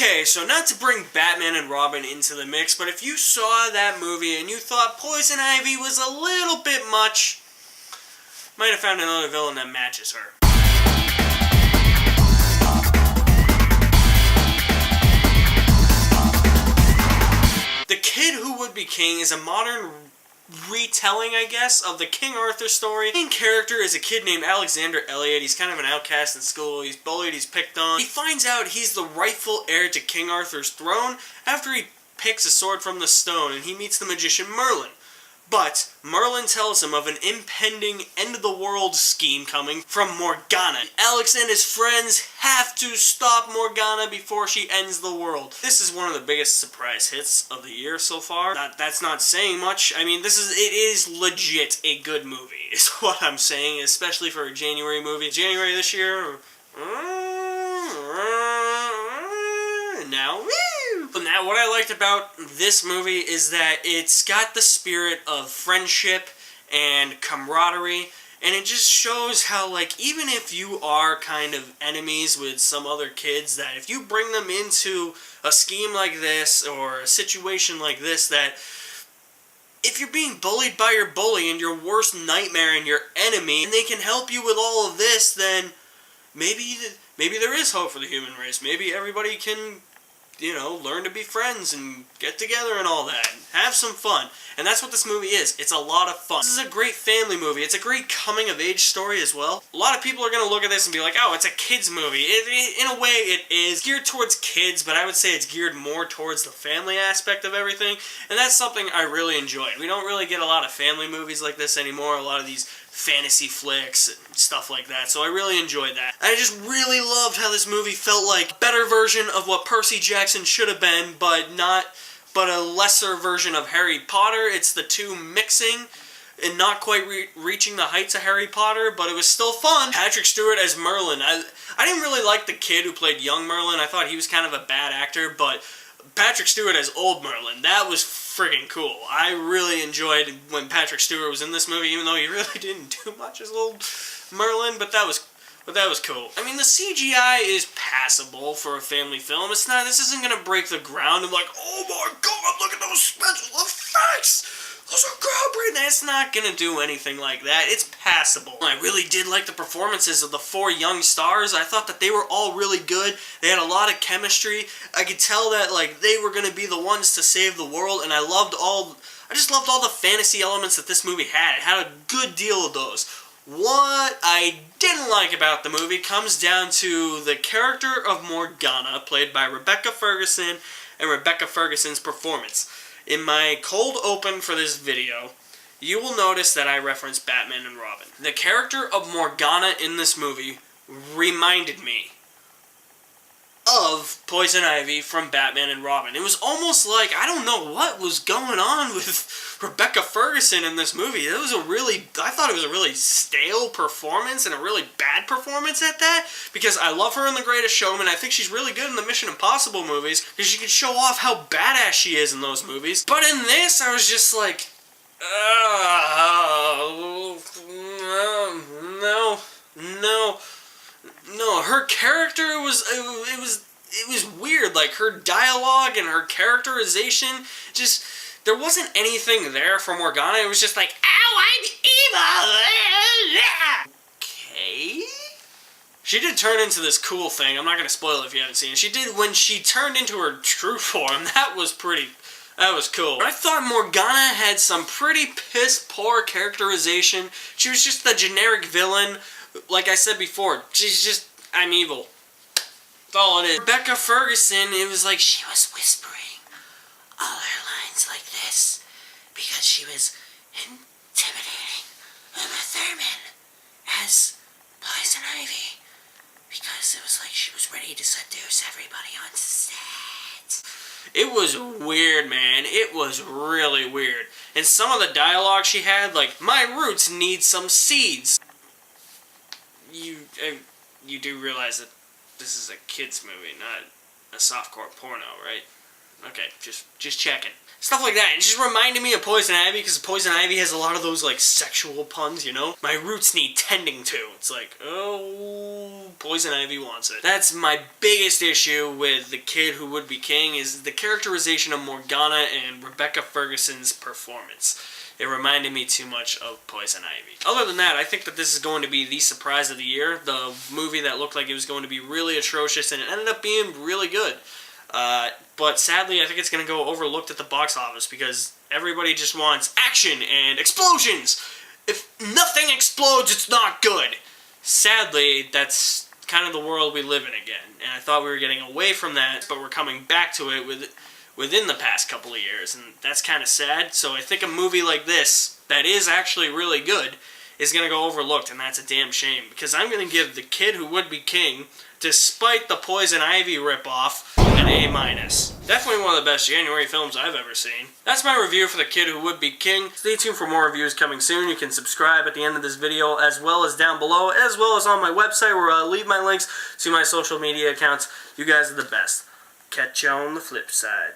Okay, so not to bring Batman and Robin into the mix, but if you saw that movie and you thought Poison Ivy was a little bit much, might have found another villain that matches her. The Kid Who Would Be King is a modern retelling, I guess, of the King Arthur story. The main character is a kid named Alexander Elliot. He's kind of an outcast in school. He's bullied, he's picked on. He finds out he's the rightful heir to King Arthur's throne after he picks a sword from the stone and he meets the magician Merlin. But Merlin tells him of an impending end-of-the-world scheme coming from Morgana. Alex and his friends have to stop Morgana before she ends the world. This is one of the biggest surprise hits of the year so far. That's not saying much. I mean, it is legit a good movie, is what I'm saying, especially for a January movie. January this year, now, but now, what I liked about this movie is that it's got the spirit of friendship and camaraderie, and it just shows how, like, even if you are kind of enemies with some other kids, that if you bring them into a scheme like this, or a situation like this, that if you're being bullied by your bully and your worst nightmare and your enemy, and they can help you with all of this, then maybe there is hope for the human race. Maybe everybody can, you know, learn to be friends and get together and all that. Have some fun. And that's what this movie is. It's a lot of fun. This is a great family movie. It's a great coming-of-age story as well. A lot of people are going to look at this and be like, oh, it's a kid's movie. In a way, it is geared towards kids, but I would say it's geared more towards the family aspect of everything. And that's something I really enjoyed. We don't really get a lot of family movies like this anymore. A lot of these fantasy flicks and stuff like that, so I really enjoyed that. I just really loved how this movie felt like a better version of what Percy Jackson should have been, but a lesser version of Harry Potter. It's the two mixing and not quite reaching the heights of Harry Potter, but it was still fun. Patrick Stewart as Merlin. I didn't really like the kid who played young Merlin. I thought he was kind of a bad actor, but Patrick Stewart as old Merlin, that was friggin' cool. I really enjoyed when Patrick Stewart was in this movie, even though he really didn't do much as old Merlin, but that was cool. I mean, the CGI is passable for a family film. This isn't gonna break the ground and like, oh my god, look at those special effects! Those are groundbreaking. It's not gonna do anything like that. It's passable. I really did like the performances of the four young stars. I thought that they were all really good. They had a lot of chemistry. I could tell that, like, they were gonna be the ones to save the world, and I just loved all the fantasy elements that this movie had. It had a good deal of those. What I didn't like about the movie comes down to the character of Morgana, played by Rebecca Ferguson, and Rebecca Ferguson's performance. In my cold open for this video, you will notice that I reference Batman and Robin. The character of Morgana in this movie reminded me of Poison Ivy from Batman and Robin. It was almost like, I don't know what was going on with Rebecca Ferguson in this movie. I thought it was a really stale performance and a really bad performance at that, because I love her in The Greatest Showman. I think she's really good in the Mission Impossible movies, because she can show off how badass she is in those movies. But in this, I was just like, no, her character was, it was weird. Like, her dialogue and her characterization, just, there wasn't anything there for Morgana. It was just like, ow, I'm evil! Okay? She did turn into this cool thing. I'm not going to spoil it if you haven't seen it. She did, when she turned into her true form, that was cool. I thought Morgana had some pretty piss-poor characterization. She was just the generic villain. Like I said before, she's just, I'm evil. That's all it is. Rebecca Ferguson, it was like she was whispering all her lines like this because she was intimidating Uma Thurman as Poison Ivy, because it was like she was ready to seduce everybody on set. It was weird, man. It was really weird. And some of the dialogue she had, like, my roots need some seeds. You do realize that this is a kid's movie, not a softcore porno, right? Okay, just checking. Stuff like that. It just reminded me of Poison Ivy, because Poison Ivy has a lot of those, like, sexual puns, you know? My roots need tending to. It's like, oh, Poison Ivy wants it. That's my biggest issue with The Kid Who Would Be King, is the characterization of Morgana and Rebecca Ferguson's performance. It reminded me too much of Poison Ivy. Other than that, I think that this is going to be the surprise of the year. The movie that looked like it was going to be really atrocious, and it ended up being really good. But sadly, I think it's going to go overlooked at the box office because everybody just wants action and explosions. If nothing explodes, it's not good. Sadly, that's kind of the world we live in again. And I thought we were getting away from that, but we're coming back to it within the past couple of years. And that's kind of sad. So I think a movie like this, that is actually really good, is going to go overlooked. And that's a damn shame. Because I'm going to give The Kid Who Would Be King, despite the Poison Ivy ripoff, an A-. Definitely one of the best January films I've ever seen. That's my review for The Kid Who Would Be King. Stay tuned for more reviews coming soon. You can subscribe at the end of this video, as well as down below, as well as on my website, where I'll leave my links to my social media accounts. You guys are the best. Catch you on the flip side.